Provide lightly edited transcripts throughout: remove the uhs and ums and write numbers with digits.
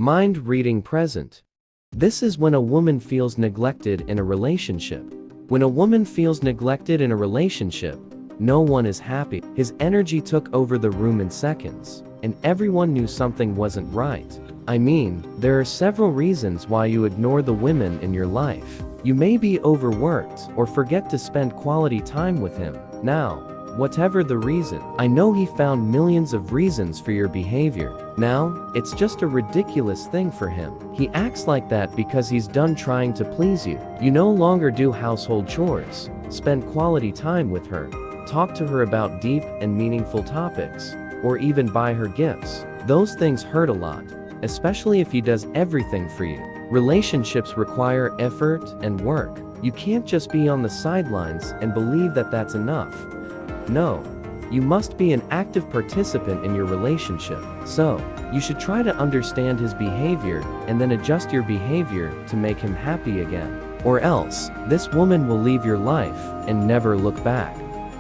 Mind reading present. This is when a woman feels neglected in a relationship. When a woman feels neglected in a relationship, no one is happy. His energy took over the room in seconds, and everyone knew something wasn't right. I mean, there are several reasons why you ignore the women in your life. You may be overworked or forget to spend quality time with him. Now, whatever the reason, I know he found millions of reasons for your behavior. Now, it's just a ridiculous thing for him. He acts like that because he's done trying to please you. You no longer do household chores, spend quality time with her, talk to her about deep and meaningful topics, or even buy her gifts. Those things hurt a lot, especially if he does everything for you. Relationships require effort and work. You can't just be on the sidelines and believe that that's enough. No, you must be an active participant in your relationship. So, you should try to understand his behavior and then adjust your behavior to make him happy again. Or else, this woman will leave your life and never look back.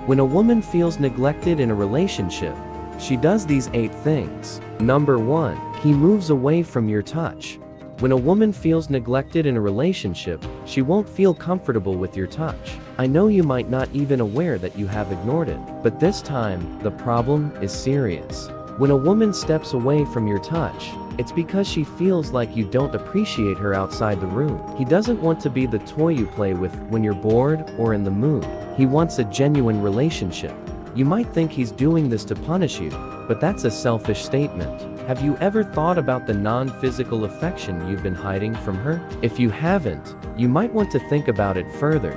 When a woman feels neglected in a relationship, she does these 8 things. Number 1, he moves away from your touch. When a woman feels neglected in a relationship, she won't feel comfortable with your touch. I know you might not even aware that you have ignored it, but this time, the problem is serious. When a woman steps away from your touch, it's because she feels like you don't appreciate her outside the room. He doesn't want to be the toy you play with when you're bored or in the mood. He wants a genuine relationship. You might think he's doing this to punish you, but that's a selfish statement. Have you ever thought about the non-physical affection you've been hiding from her? If you haven't, you might want to think about it further.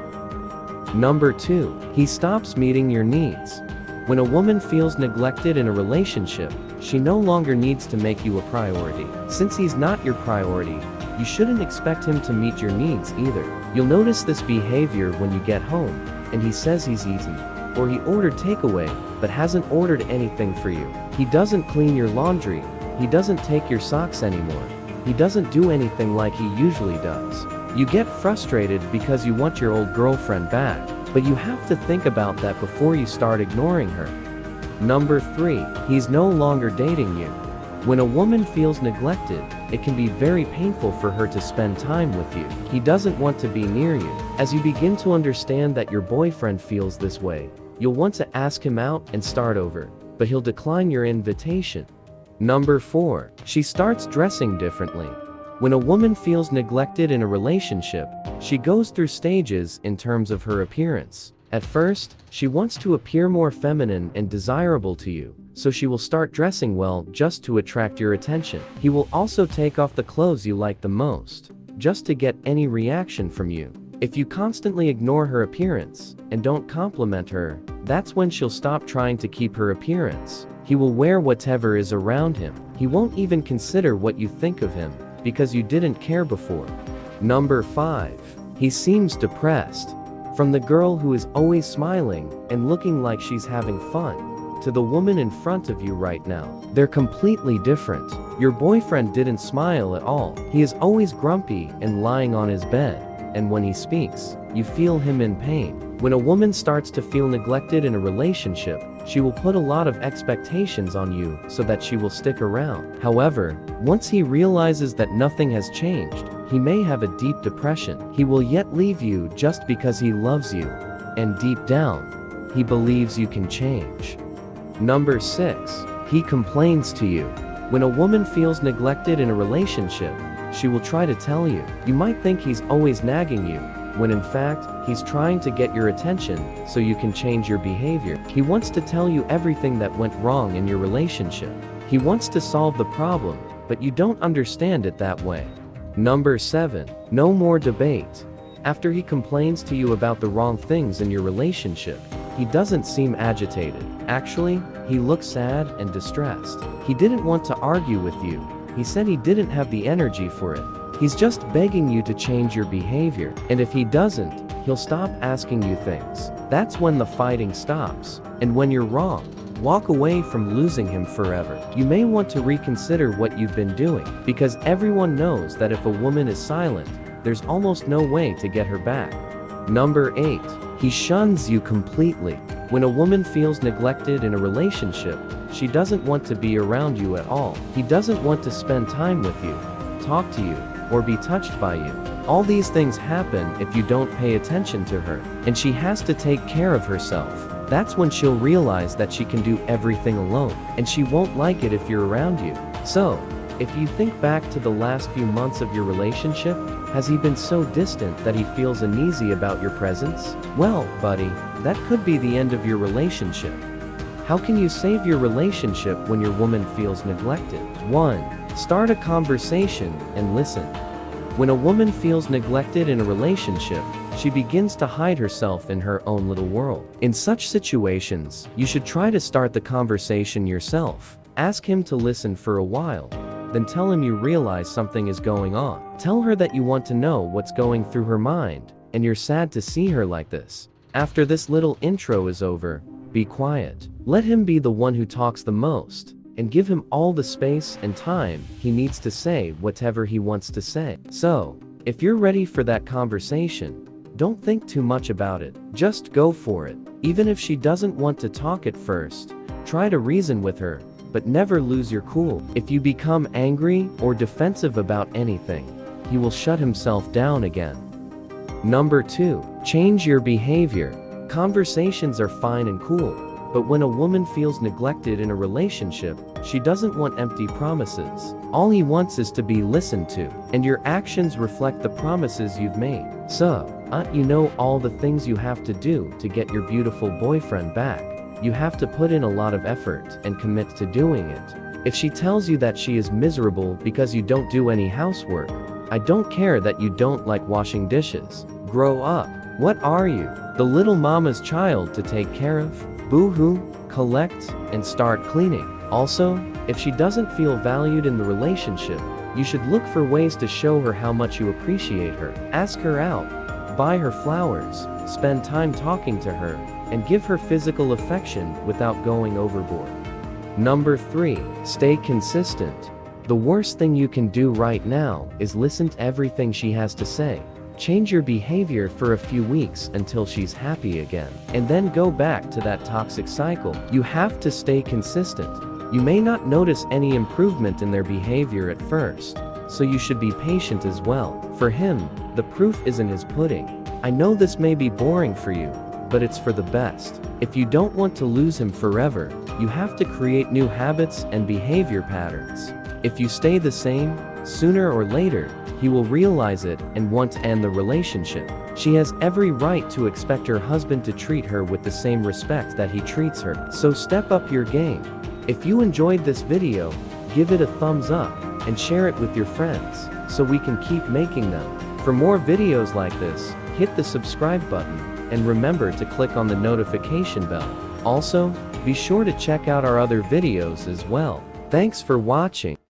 Number 2, he stops meeting your needs. When a woman feels neglected in a relationship, she no longer needs to make you a priority. Since he's not your priority, you shouldn't expect him to meet your needs either. You'll notice this behavior when you get home, and he says he's eaten, or he ordered takeaway, but hasn't ordered anything for you. He doesn't clean your laundry, he doesn't take your socks anymore, he doesn't do anything like he usually does. You get frustrated because you want your old girlfriend back, but you have to think about that before you start ignoring her. Number 3, he's no longer dating you. When a woman feels neglected, it can be very painful for her to spend time with you. He doesn't want to be near you. As you begin to understand that your boyfriend feels this way, you'll want to ask him out and start over, but he'll decline your invitation. Number 4, she starts dressing differently. When a woman feels neglected in a relationship, she goes through stages in terms of her appearance. At first, she wants to appear more feminine and desirable to you, so she will start dressing well just to attract your attention. He will also take off the clothes you like the most, just to get any reaction from you. If you constantly ignore her appearance and don't compliment her, that's when she'll stop trying to keep her appearance. He will wear whatever is around him. He won't even consider what you think of him, because you didn't care before. Number 5, he seems depressed. From the girl who is always smiling and looking like she's having fun, to the woman in front of you right now, they're completely different. Your boyfriend didn't smile at all. He is always grumpy and lying on his bed, and when he speaks, you feel him in pain. When a woman starts to feel neglected in a relationship, she will put a lot of expectations on you so that she will stick around. However, once he realizes that nothing has changed, he may have a deep depression. He will yet leave you just because he loves you, and deep down, he believes you can change. Number 6, he complains to you. When a woman feels neglected in a relationship, she will try to tell you. You might think he's always nagging you, when in fact, he's trying to get your attention so you can change your behavior. He wants to tell you everything that went wrong in your relationship. He wants to solve the problem, but you don't understand it that way. Number 7, no more debate. After he complains to you about the wrong things in your relationship, he doesn't seem agitated. Actually, he looks sad and distressed. He didn't want to argue with you. He said he didn't have the energy for it. He's just begging you to change your behavior, and if he doesn't, he'll stop asking you things. That's when the fighting stops. And when you're wrong, walk away from losing him forever. You may want to reconsider what you've been doing, because everyone knows that if a woman is silent, there's almost no way to get her back. Number 8, he shuns you completely. When a woman feels neglected in a relationship, she doesn't want to be around you at all. He doesn't want to spend time with you, talk to you, or be touched by you. All these things happen if you don't pay attention to her, and she has to take care of herself. That's when she'll realize that she can do everything alone, and she won't like it if you're around you. So, if you think back to the last few months of your relationship, has he been so distant that he feels uneasy about your presence? Well, buddy, that could be the end of your relationship. How can you save your relationship when your woman feels neglected? 1. Start a conversation and listen. When a woman feels neglected in a relationship, she begins to hide herself in her own little world. In such situations, you should try to start the conversation yourself. Ask him to listen for a while, then tell him you realize something is going on. Tell her that you want to know what's going through her mind, and you're sad to see her like this. After this little intro is over, be quiet. Let him be the one who talks the most, and give him all the space and time he needs to say whatever he wants to say. So, if you're ready for that conversation, don't think too much about it. Just go for it. Even if she doesn't want to talk at first, try to reason with her, but never lose your cool. If you become angry or defensive about anything, he will shut himself down again. Number 2. Change your behavior. Conversations are fine and cool, but when a woman feels neglected in a relationship, she doesn't want empty promises. All he wants is to be listened to, and your actions reflect the promises you've made. So, you know all the things you have to do to get your beautiful boyfriend back. You have to put in a lot of effort and commit to doing it. If she tells you that she is miserable because you don't do any housework, I don't care that you don't like washing dishes. Grow up. What are you? The little mama's child to take care of? Boo-hoo, collect, and start cleaning. Also, if she doesn't feel valued in the relationship, you should look for ways to show her how much you appreciate her. Ask her out, buy her flowers, spend time talking to her, and give her physical affection without going overboard. Number 3. Stay consistent. The worst thing you can do right now is listen to everything she has to say. Change your behavior for a few weeks until she's happy again, and then go back to that toxic cycle. You have to stay consistent. You may not notice any improvement in their behavior at first, so you should be patient as well. For him, the proof is in his pudding. I know this may be boring for you, but it's for the best. If you don't want to lose him forever, you have to create new habits and behavior patterns. If you stay the same, sooner or later, he will realize it and want to end the relationship. She has every right to expect her husband to treat her with the same respect that he treats her. So step up your game. If you enjoyed this video, give it a thumbs up and share it with your friends so we can keep making them. For more videos like this, hit the subscribe button and remember to click on the notification bell. Also, be sure to check out our other videos as well. Thanks for watching.